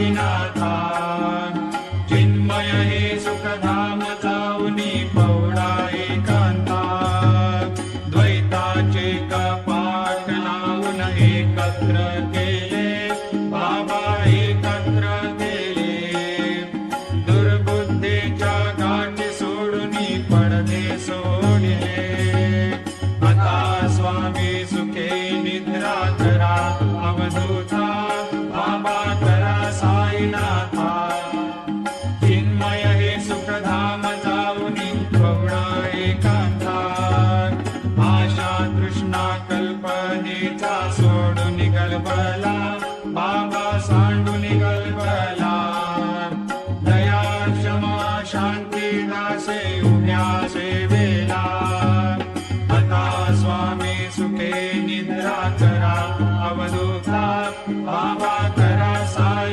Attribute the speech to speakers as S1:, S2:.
S1: साईनाथा चिन्मय हे सुखधाम जाऊनी पवळा एकांता द्वैताचे कपाट लावून एकत्र केले बाबा एकत्र केले दुर्बुद्धीच्या गाठी सोडून पडदे सोडले आता स्वामी सुखे निद्रा करा अवधूता बाबा करा साईनाथा चिन्मय हे सुखधाम जाऊनी पवळा एकांता आशा तृष्णा कल्पनेचा सोडून गलबला बाबा सांडून गलबला दया क्षमा शांती दासे उभ्यासे